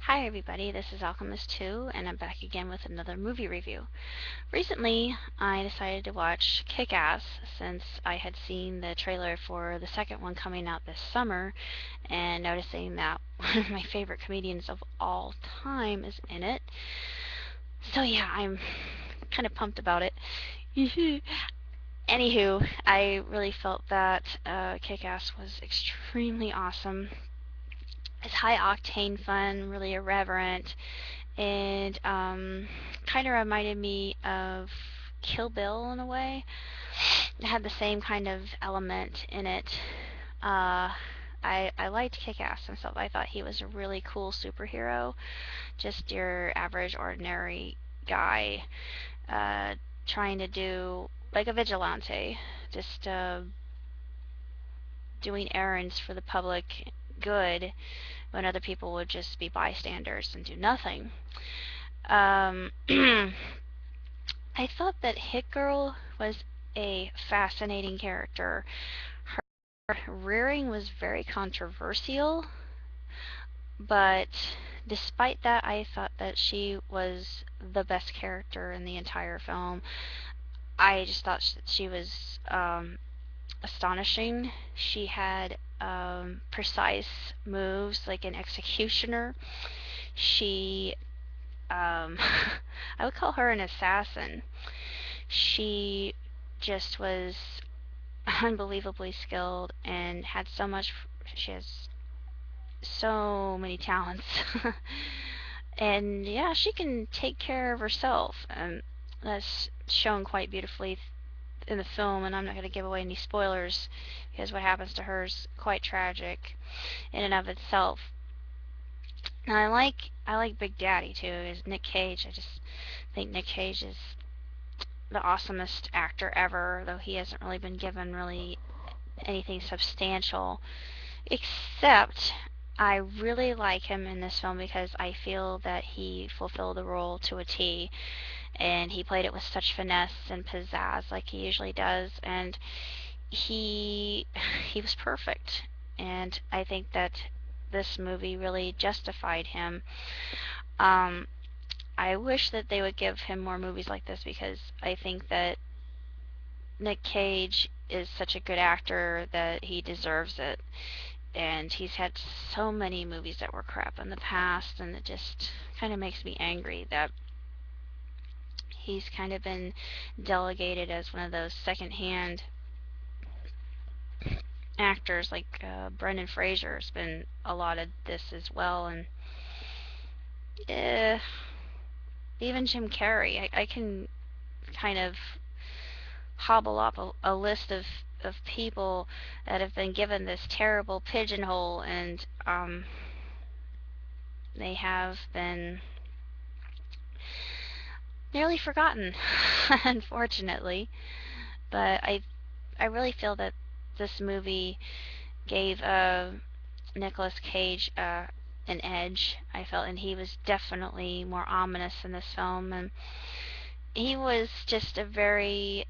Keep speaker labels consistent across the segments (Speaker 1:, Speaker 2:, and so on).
Speaker 1: Hi everybody, this is Alchemist2 and I'm back again with another movie review. Recently, I decided to watch Kick-Ass since I had seen the trailer for the second one coming out this summer and noticing that one of my favorite comedians of all time is in it. So yeah, I'm kind of pumped about it. Anywho, I really felt that Kick-Ass was extremely awesome. It's high-octane fun, really irreverent, and kind of reminded me of Kill Bill in a way. It had the same kind of element in it. I liked Kick-Ass himself. I thought he was a really cool superhero, just your average, ordinary guy uh, trying to do like a vigilante, just doing errands for the public good when other people would just be bystanders and do nothing. Um, I thought that Hit Girl was a fascinating character. Her rearing was very controversial, but despite that, I thought that she was the best character in the entire film. I just thought she was astonishing. She had precise moves like an executioner. She, I would call her an assassin. She just was unbelievably skilled and had so much. She has so many talents. And yeah, she can take care of herself, and that's shown quite beautifully in the film. And I'm not going to give away any spoilers because what happens to her is quite tragic in and of itself. Now I like Big Daddy too. Is Nick Cage. I just think Nick Cage is the awesomest actor ever, though he hasn't really been given really anything substantial, except I really like him in this film because I feel that he fulfilled the role to a T, and he played it with such finesse and pizzazz like he usually does, and he he was perfect, and I think that this movie really justified him. Um, I wish that they would give him more movies like this because I think that Nick Cage is such a good actor that he deserves it. And he's had so many movies that were crap in the past, and it just kind of makes me angry that he's kind of been delegated as one of those second-hand actors, like Brendan Fraser's been allotted this as well, and uh, even Jim Carrey. I can kind of hobble up a list of people that have been given this terrible pigeonhole, and they have been nearly forgotten, unfortunately. But I really feel that this movie gave Nicolas Cage an edge. I felt, and he was definitely more ominous in this film, and he was just a very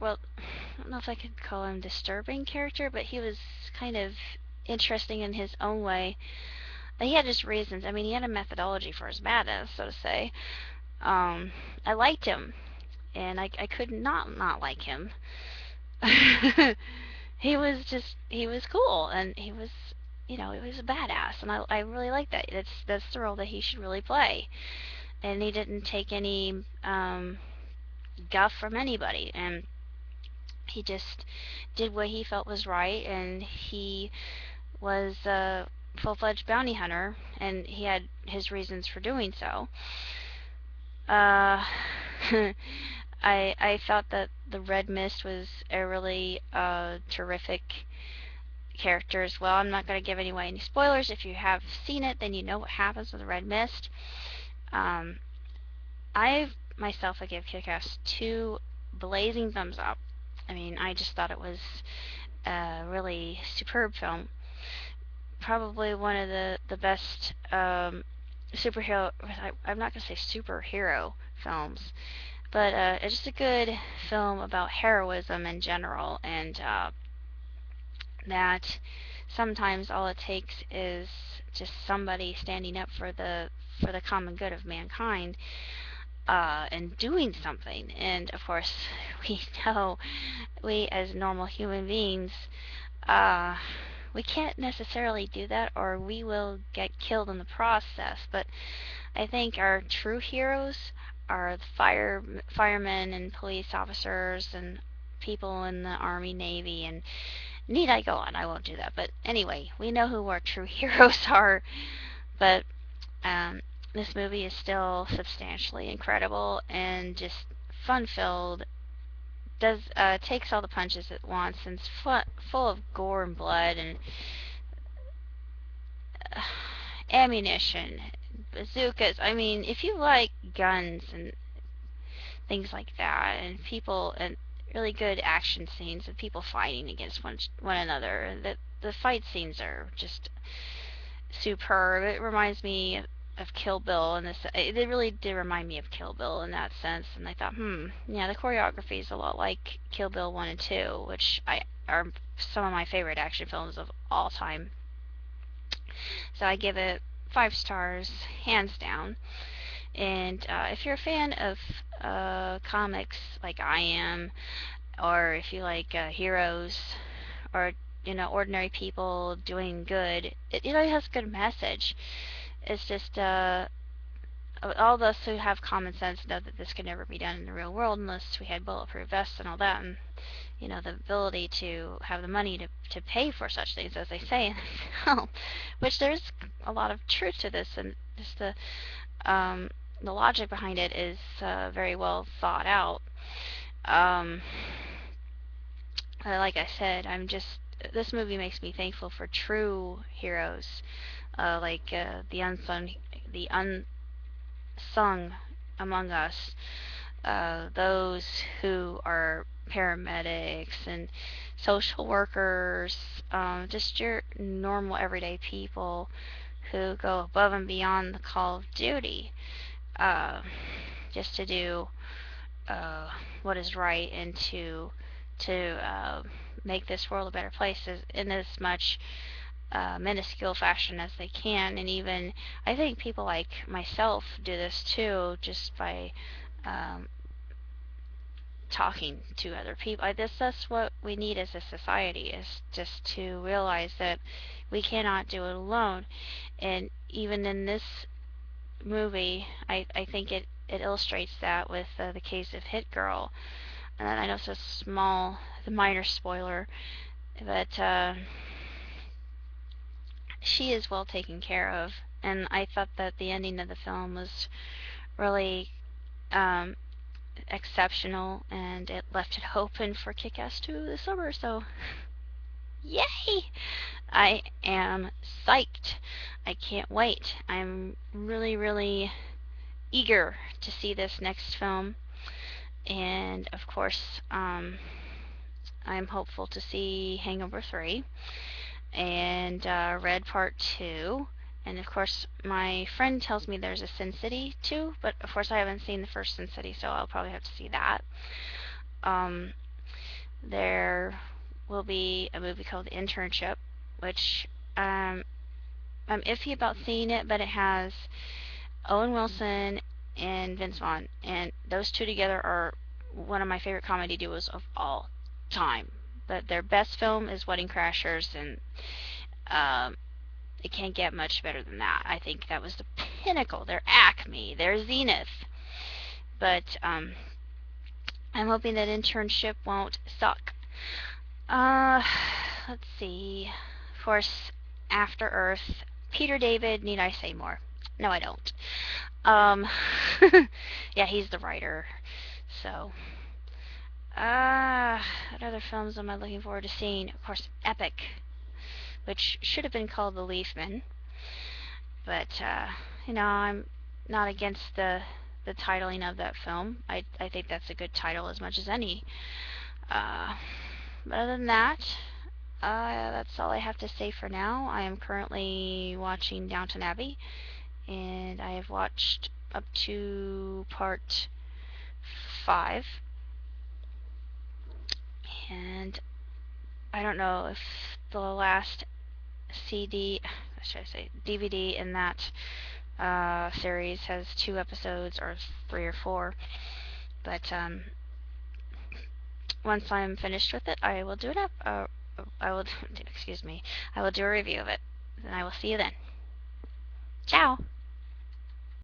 Speaker 1: well, I don't know if I could call him disturbing character, but he was kind of interesting in his own way. He had his reasons. I mean, he had a methodology for his madness, so to say. I liked him, and I could not like him. He was cool, and he was, he was a badass, and I really like that. That's the role that he should really play, and he didn't take any guff from anybody, and he just did what he felt was right, and he was a full-fledged bounty hunter, and he had his reasons for doing so. Uh, I thought that the Red Mist was a really terrific character as well. I'm not going to give away any spoilers. If you have seen it, then you know what happens with the Red Mist. Um, I myself, I give Kick-Ass 2 blazing thumbs up. I mean, I just thought it was a really superb film. Probably one of the best superhero. I'm not going to say superhero films, but it's just a good film about heroism in general, and that sometimes all it takes is just somebody standing up for the common good of mankind, and doing something. And of course, we know, we as normal human beings, uh, we can't necessarily do that, or we will get killed in the process. But I think our true heroes are the firemen and police officers and people in the Army, Navy, and need I go on? I won't do that. But anyway, we know who our true heroes are. But um, this movie is still substantially incredible and just fun-filled. Does takes all the punches at once and it's full of gore and blood and uh, ammunition, bazookas. I mean, if you like guns and things like that, and people, and really good action scenes of people fighting against one another, the fight scenes are just superb. It reminds me of Kill Bill, and it really did remind me of Kill Bill in that sense. And I thought, yeah, the choreography is a lot like Kill Bill 1 and 2, which are some of my favorite action films of all time. So I give it 5 stars, hands down. And if you're a fan of comics like I am, or if you like heroes, or ordinary people doing good, it really has a good message. It's just all of us who have common sense know that this could never be done in the real world unless we had bulletproof vests and all that, and the ability to have the money to pay for such things, as they say in the film. Which there's a lot of truth to this, and just the logic behind it is very well thought out. Like I said, this movie makes me thankful for true heroes, like the unsung among us, those who are paramedics and social workers, just your normal everyday people who go above and beyond the call of duty, just to do what is right and to make this world a better place in as much minuscule fashion as they can. And even I think people like myself do this too, just by talking to other people. That's what we need as a society, is just to realize that we cannot do it alone. And even in this movie, I think it illustrates that with the case of Hit Girl. And I know it's the minor spoiler, but she is well taken care of. And I thought that the ending of the film was really um, exceptional, and it left it open for Kick-Ass 2 this summer, so yay! I am psyched. I can't wait. I'm really, really eager to see this next film. And of course, I'm hopeful to see Hangover 3 and Red Part 2. And of course, my friend tells me there's a Sin City 2, but of course I haven't seen the first Sin City, so I'll probably have to see that. There will be a movie called The Internship, which I'm iffy about seeing it, but it has Owen Wilson and Vince Vaughn, and those two together are one of my favorite comedy duos of all time. But their best film is Wedding Crashers, and it can't get much better than that. I think that was the pinnacle, their acme, their zenith. But I'm hoping that Internship won't suck. Let's see. Of course, After Earth. Peter David, need I say more? No, I don't. Yeah, he's the writer. So, what other films am I looking forward to seeing? Of course, Epic, which should have been called The Leafman. But, I'm not against the titling of that film. I think that's a good title as much as any. But other than that, that's all I have to say for now. I am currently watching Downton Abbey, and I have watched up to part 5. And I don't know if the last CD, should I say DVD in that series has 2 episodes or 3 or 4. But once I'm finished with it, I will do I will excuse me. I will do a review of it, and I will see you then. Ciao.